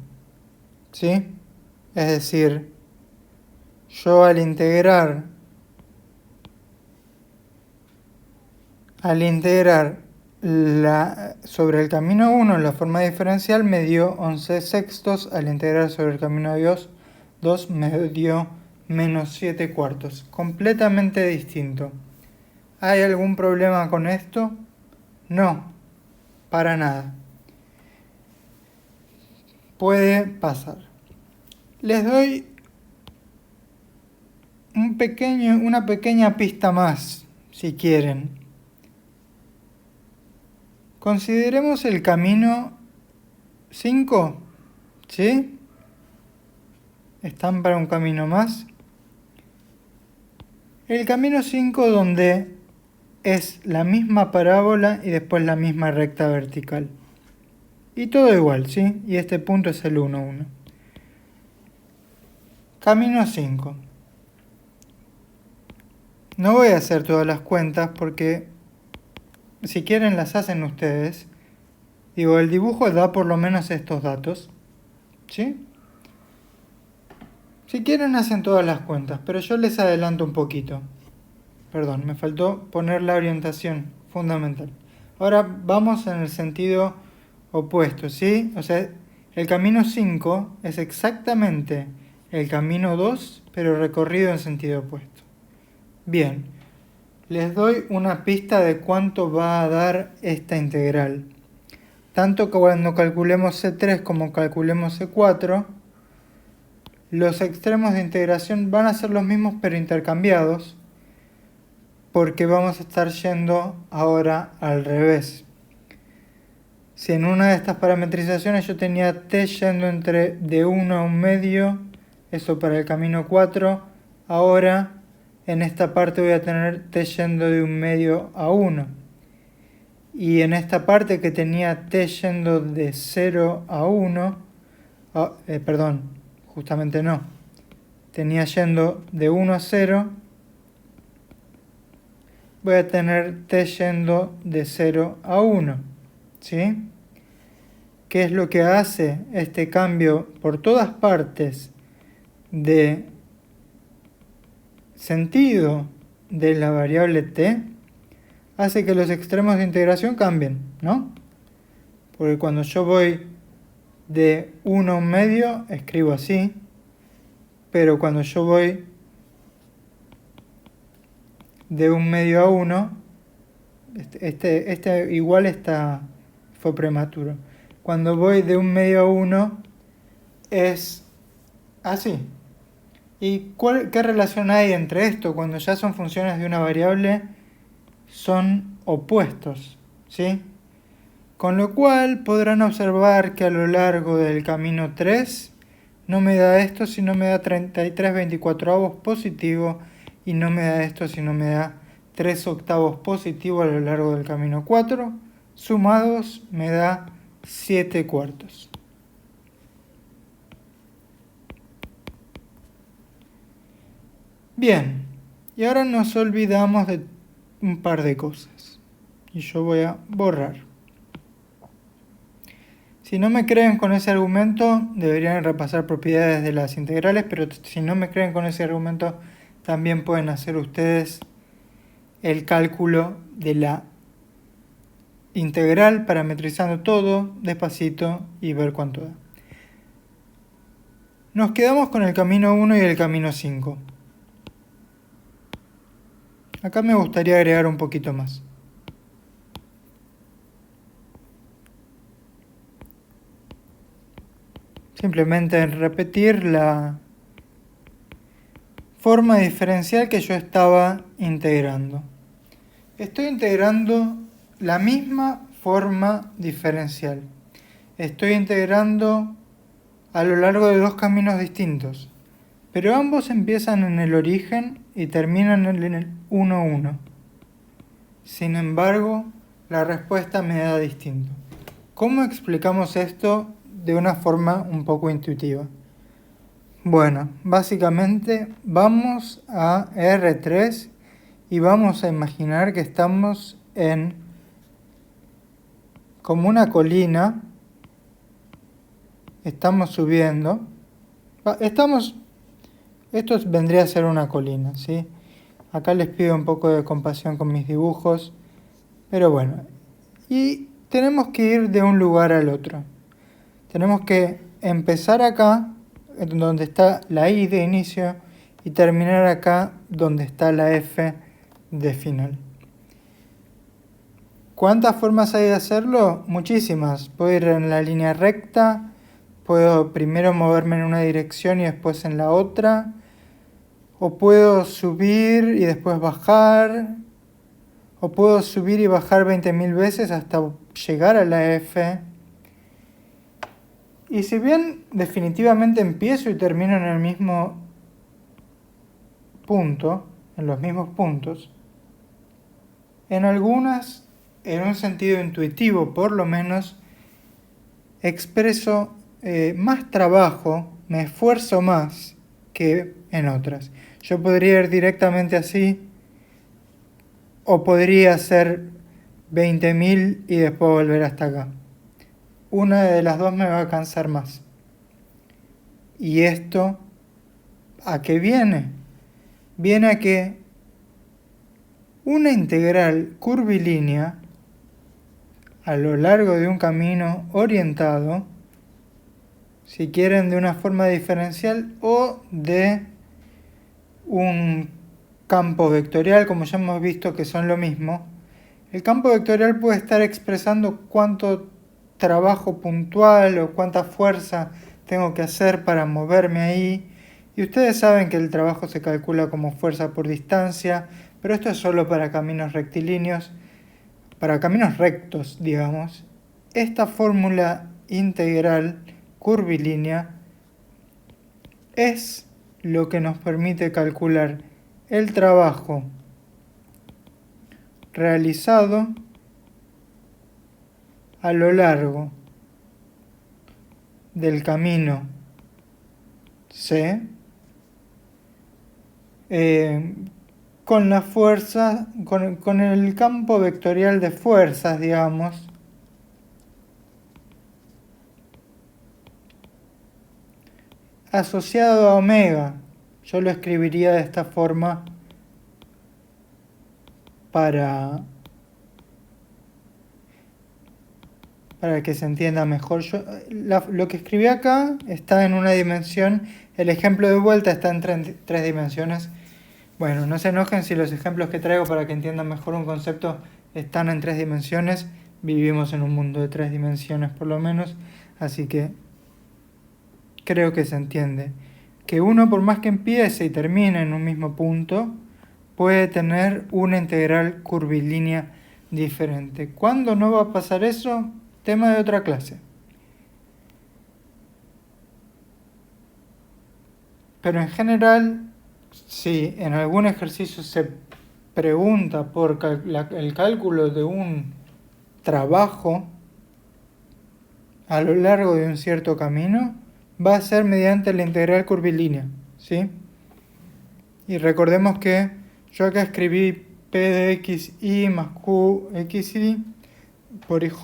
¿sí? Es decir, yo al integrar sobre el camino 1 la forma diferencial me dio 11 sextos, al integrar sobre el camino 2 me dio menos 7 cuartos. Completamente distinto. ¿Hay algún problema con esto? No, para nada. Puede pasar. Les doy una pequeña pista más, si quieren. Consideremos el camino 5, ¿sí? ¿Están para un camino más? El camino 5 donde es la misma parábola y después la misma recta vertical. Y todo igual, ¿sí? Y este punto es el 1, 1. Camino 5. No voy a hacer todas las cuentas porque si quieren las hacen ustedes. Digo, el dibujo da por lo menos estos datos, ¿sí? Si quieren hacen todas las cuentas, pero yo les adelanto un poquito. Perdón, me faltó poner la orientación fundamental. Ahora vamos en el sentido opuesto, ¿sí? O sea, el camino 5 es exactamente el camino 2, pero recorrido en sentido opuesto. Bien, les doy una pista de cuánto va a dar esta integral. Tanto que cuando calculemos C3 como calculemos C4, los extremos de integración van a ser los mismos pero intercambiados, porque vamos a estar yendo ahora al revés. Si en una de estas parametrizaciones yo tenía t yendo de 1 a 1 medio, eso para el camino 4, ahora en esta parte voy a tener t yendo de 1 medio a 1. Y en esta parte que tenía t yendo de 0 a 1, justamente no, tenía yendo de 1 a 0, voy a tener t yendo de 0 a 1, ¿sí? ¿Qué es lo que hace este cambio por todas partes de sentido de la variable t? Hace que los extremos de integración cambien, ¿no? Porque cuando yo voy de 1 a 1 medio, escribo así, pero cuando yo voy de 1 medio a 1, este igual fue prematuro. Cuando voy de 1 medio a 1 es así. ¿Y qué relación hay entre esto? Cuando ya son funciones de una variable, son opuestos, ¿sí? Con lo cual podrán observar que a lo largo del camino 3 no me da esto, sino me da 33 24avos positivo, y no me da esto, sino me da 3 octavos positivo a lo largo del camino 4, sumados me da 7 cuartos. Bien, y ahora nos olvidamos de un par de cosas. Y yo voy a borrar. Si no me creen con ese argumento, deberían repasar propiedades de las integrales, pero si no me creen con ese argumento, también pueden hacer ustedes el cálculo de la integral, parametrizando todo despacito y ver cuánto da. Nos quedamos con el camino 1 y el camino 5. Acá me gustaría agregar un poquito más. Simplemente repetir la forma diferencial que yo estaba integrando. Estoy integrando la misma forma diferencial. Estoy integrando a lo largo de dos caminos distintos, pero ambos empiezan en el origen y terminan en el 1, 1. Sin embargo, la respuesta me da distinto. ¿Cómo explicamos esto de una forma un poco intuitiva? Bueno, básicamente vamos a R3 y vamos a imaginar que estamos en como una colina. Estamos subiendo. Esto vendría a ser una colina, ¿sí? Acá les pido un poco de compasión con mis dibujos, pero bueno. Y tenemos que ir de un lugar al otro. Tenemos que empezar acá, donde está la I de inicio, y terminar acá, donde está la F de final. ¿Cuántas formas hay de hacerlo? Muchísimas. Puedo ir en la línea recta, puedo primero moverme en una dirección y después en la otra, o puedo subir y después bajar, o puedo subir y bajar 20.000 veces hasta llegar a la F. Y si bien definitivamente empiezo y termino en el mismo punto, en los mismos puntos, en algunas, en un sentido intuitivo por lo menos, expreso más trabajo, me esfuerzo más que en otras. Yo podría ir directamente así, o podría hacer 20.000 y después volver hasta acá. Una de las dos me va a cansar más. ¿Y esto a qué viene? Viene a que una integral curvilínea a lo largo de un camino orientado, si quieren de una forma diferencial o de un campo vectorial, como ya hemos visto que son lo mismo, el campo vectorial puede estar expresando cuánto trabajo puntual o cuánta fuerza tengo que hacer para moverme ahí. Y ustedes saben que el trabajo se calcula como fuerza por distancia, pero esto es solo para caminos rectilíneos, para caminos rectos, digamos. Esta fórmula integral curvilínea es lo que nos permite calcular el trabajo realizado a lo largo del camino C con la fuerza, con el campo vectorial de fuerzas, digamos, asociado a omega. Yo lo escribiría de esta forma para que se entienda mejor. Lo que escribí acá está en una dimensión, el ejemplo de vuelta está en tres dimensiones. Bueno, no se enojen si los ejemplos que traigo para que entiendan mejor un concepto están en 3 dimensiones. Vivimos en un mundo de 3 dimensiones por lo menos, así que creo que se entiende. Que uno, por más que empiece y termine en un mismo punto, puede tener una integral curvilínea diferente. ¿Cuándo no va a pasar eso? Tema de otra clase. Pero en general, si en algún ejercicio se pregunta por el cálculo de un trabajo a lo largo de un cierto camino, va a ser mediante la integral curvilínea, ¿sí? Y recordemos que yo acá escribí P de xy más qxy por ij,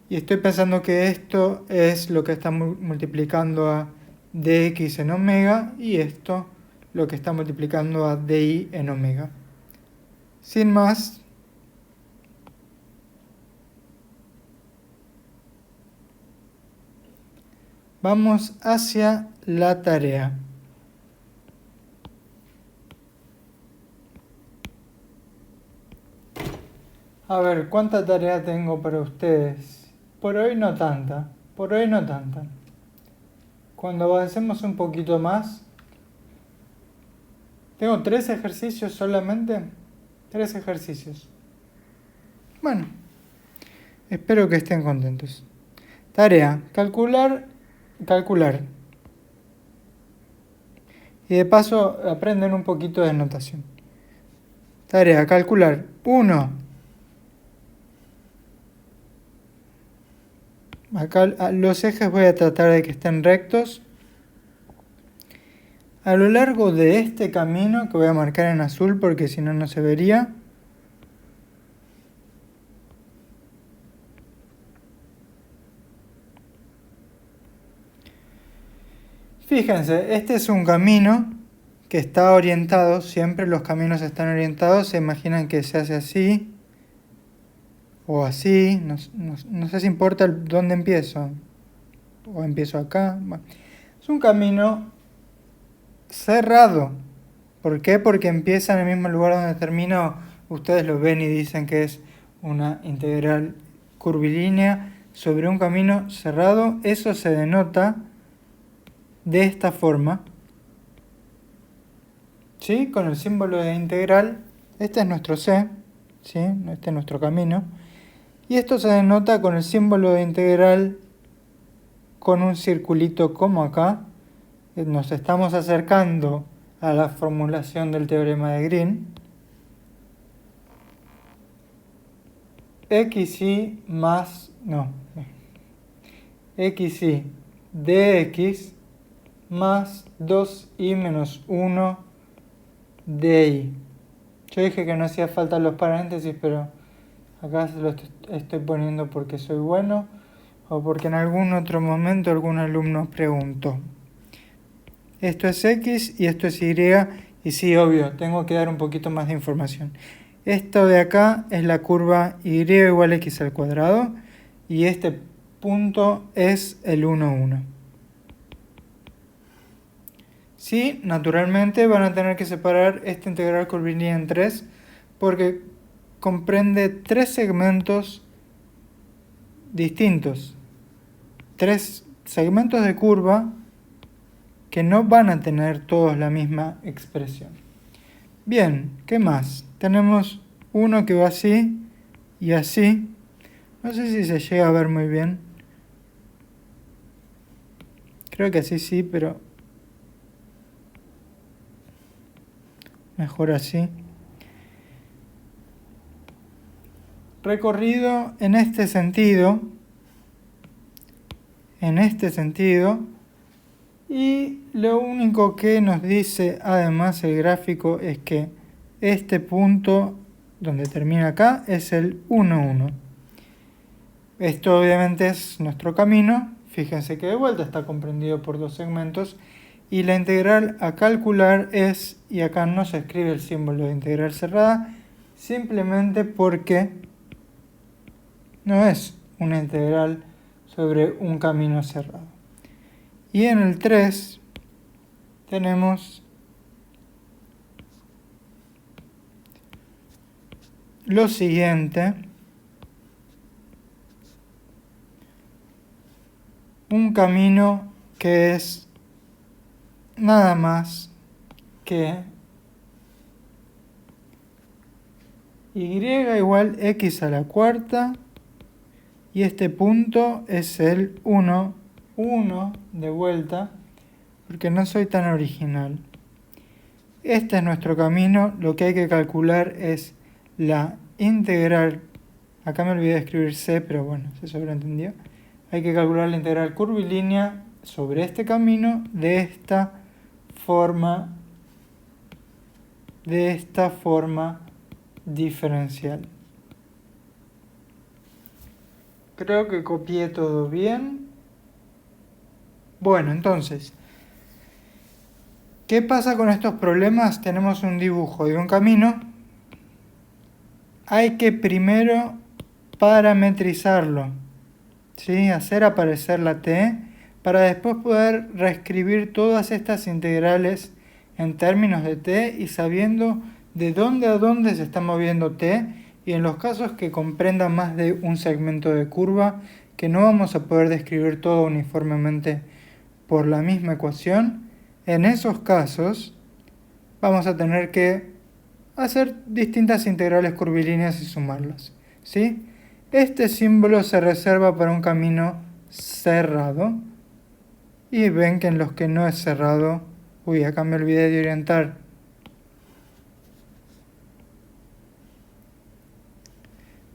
y estoy pensando que esto es lo que está multiplicando a dx en omega y esto lo que está multiplicando a dy en omega. Sin más, vamos hacia la tarea. A ver, ¿cuánta tarea tengo para ustedes? Por hoy no tanta, por hoy no tanta. Cuando avancemos un poquito más, tengo 3 ejercicios solamente. 3 ejercicios. Bueno, espero que estén contentos. Tarea, calcular. Y de paso aprenden un poquito de notación. Tarea, calcular. 1. Acá los ejes voy a tratar de que estén rectos. A lo largo de este camino, que voy a marcar en azul porque si no, no se vería. Fíjense, este es un camino que está orientado, siempre los caminos están orientados, se imaginan que se hace así o así, no sé si importa dónde empiezo, o empiezo acá. Bueno, es un camino cerrado. ¿Por qué? Porque empieza en el mismo lugar donde termina, ustedes lo ven y dicen que es una integral curvilínea sobre un camino cerrado. Eso se denota de esta forma, ¿sí? Con el símbolo de integral. Este es nuestro C, ¿sí? Este es nuestro camino. Y esto se denota con el símbolo de integral con un circulito como acá. Nos estamos acercando a la formulación del teorema de Green. xy dx más 2y menos 1 dy. Yo dije que no hacía falta los paréntesis, pero acá se los estoy poniendo porque soy bueno o porque en algún otro momento algún alumno preguntó. Esto es x y esto es y, y sí, obvio, tengo que dar un poquito más de información. Esto de acá es la curva y igual a x al cuadrado y este punto es el 1, 1. Sí, naturalmente van a tener que separar esta integral curvilínea en 3 porque comprende 3 segmentos distintos. 3 segmentos de curva que no van a tener todos la misma expresión. Bien, ¿qué más? Tenemos uno que va así y así. No sé si se llega a ver muy bien. Creo que así sí, pero mejor así. Recorrido en este sentido. Y lo único que nos dice además el gráfico es que este punto donde termina acá es el 1, 1. Esto obviamente es nuestro camino. Fíjense que de vuelta está comprendido por 2 segmentos. Y la integral a calcular es, y acá no se escribe el símbolo de integral cerrada, simplemente porque no es una integral sobre un camino cerrado. Y en el 3 tenemos lo siguiente. Un camino que es nada más que y igual x a la cuarta y este punto es el 1, 1 de vuelta porque no soy tan original. Este es nuestro camino. Lo que hay que calcular es la integral. Acá me olvidé de escribir c, pero bueno, se sobreentendió. Hay que calcular la integral curvilínea sobre este camino de esta forma diferencial. Creo que copié todo bien. Bueno, entonces, ¿qué pasa con estos problemas? Tenemos un dibujo de un camino. Hay que primero parametrizarlo, ¿sí? Hacer aparecer la t para después poder reescribir todas estas integrales en términos de t y sabiendo de dónde a dónde se está moviendo t, y en los casos que comprendan más de un segmento de curva, que no vamos a poder describir todo uniformemente por la misma ecuación, en esos casos vamos a tener que hacer distintas integrales curvilíneas y sumarlas, ¿sí? Este símbolo se reserva para un camino cerrado, y ven que en los que no es cerrado, acá me olvidé de orientar.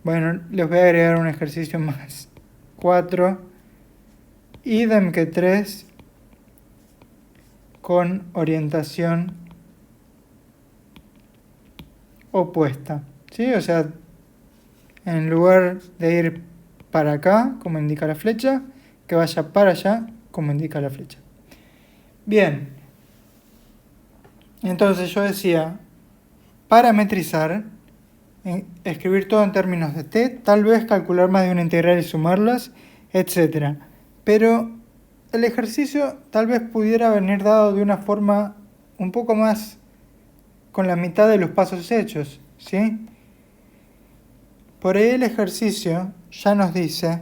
Bueno, les voy a agregar un ejercicio más. 4, idem que 3, con orientación opuesta, ¿sí? O sea, en lugar de ir para acá, como indica la flecha, que vaya para allá, como indica la flecha. Bien, entonces yo decía, parametrizar, escribir todo en términos de t, tal vez calcular más de una integral y sumarlas, etc. Pero el ejercicio tal vez pudiera venir dado de una forma un poco más con la mitad de los pasos hechos, ¿sí? Por ahí el ejercicio ya nos dice,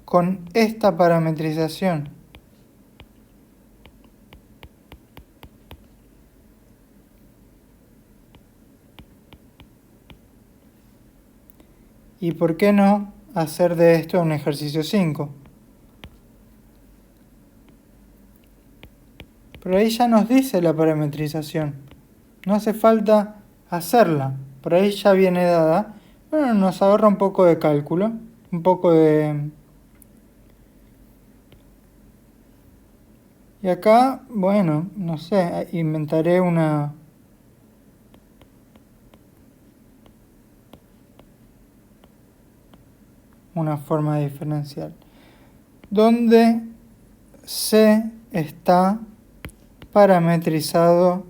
con esta parametrización, ¿y por qué no hacer de esto un ejercicio 5? Por ahí ya nos dice la parametrización. No hace falta hacerla. Por ahí ya viene dada. Bueno, nos ahorra un poco de cálculo. Un poco de... Y acá, bueno, no sé, inventaré una forma diferencial. Donde C está parametrizado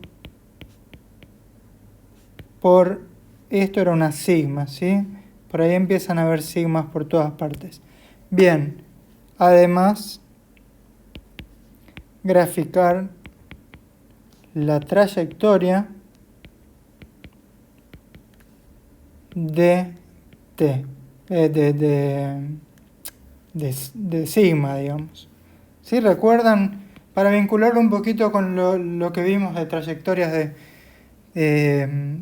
por, esto era una sigma, ¿sí? Por ahí empiezan a haber sigmas por todas partes. Bien, además, graficar la trayectoria de t, de sigma, digamos. ¿Sí? ¿Recuerdan? Para vincularlo un poquito con lo que vimos de trayectorias de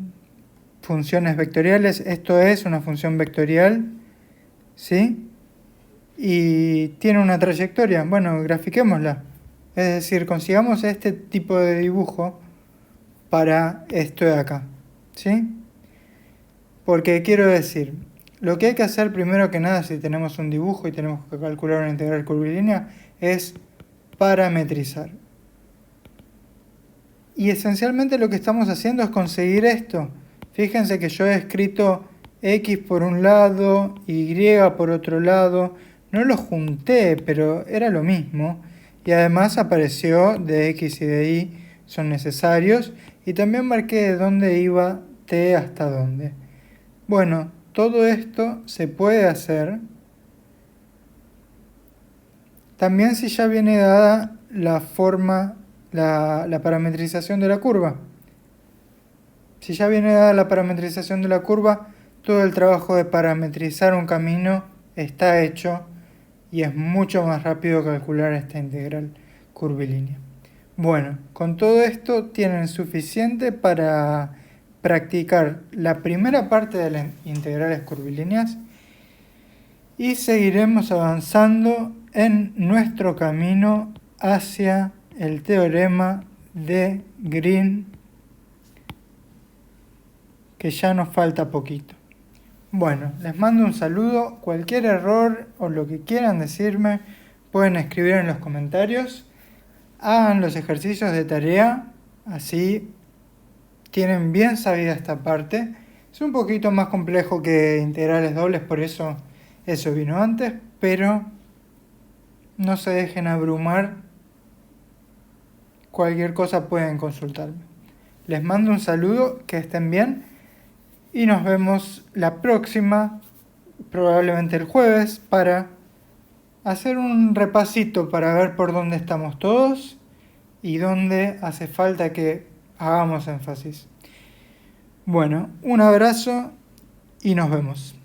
funciones vectoriales, esto es una función vectorial, ¿sí? Y tiene una trayectoria. Bueno, grafiquémosla. Es decir, consigamos este tipo de dibujo para esto de acá, ¿sí? Porque quiero decir, lo que hay que hacer primero que nada si tenemos un dibujo y tenemos que calcular una integral curvilínea es parametrizar. Y esencialmente lo que estamos haciendo es conseguir esto. Fíjense que yo he escrito x por un lado, y por otro lado. No los junté, pero era lo mismo. Y además apareció de x y de y son necesarios. Y también marqué de dónde iba t hasta dónde. Bueno, todo esto se puede hacer también si ya viene dada la forma, la parametrización de la curva. Si ya viene dada la parametrización de la curva, todo el trabajo de parametrizar un camino está hecho y es mucho más rápido calcular esta integral curvilínea. Bueno, con todo esto tienen suficiente para practicar la primera parte de las integrales curvilíneas y seguiremos avanzando en nuestro camino hacia el teorema de Green, que ya nos falta poquito. Bueno, les mando un saludo. Cualquier error o lo que quieran decirme pueden escribir en los comentarios. Hagan los ejercicios de tarea, así tienen bien sabida esta parte. Es un poquito más complejo que integrales dobles, por eso vino antes, pero no se dejen abrumar. Cualquier cosa pueden consultarme. Les mando un saludo, que estén bien y nos vemos la próxima, probablemente el jueves, para hacer un repasito para ver por dónde estamos todos y dónde hace falta que hagamos énfasis. Bueno, un abrazo y nos vemos.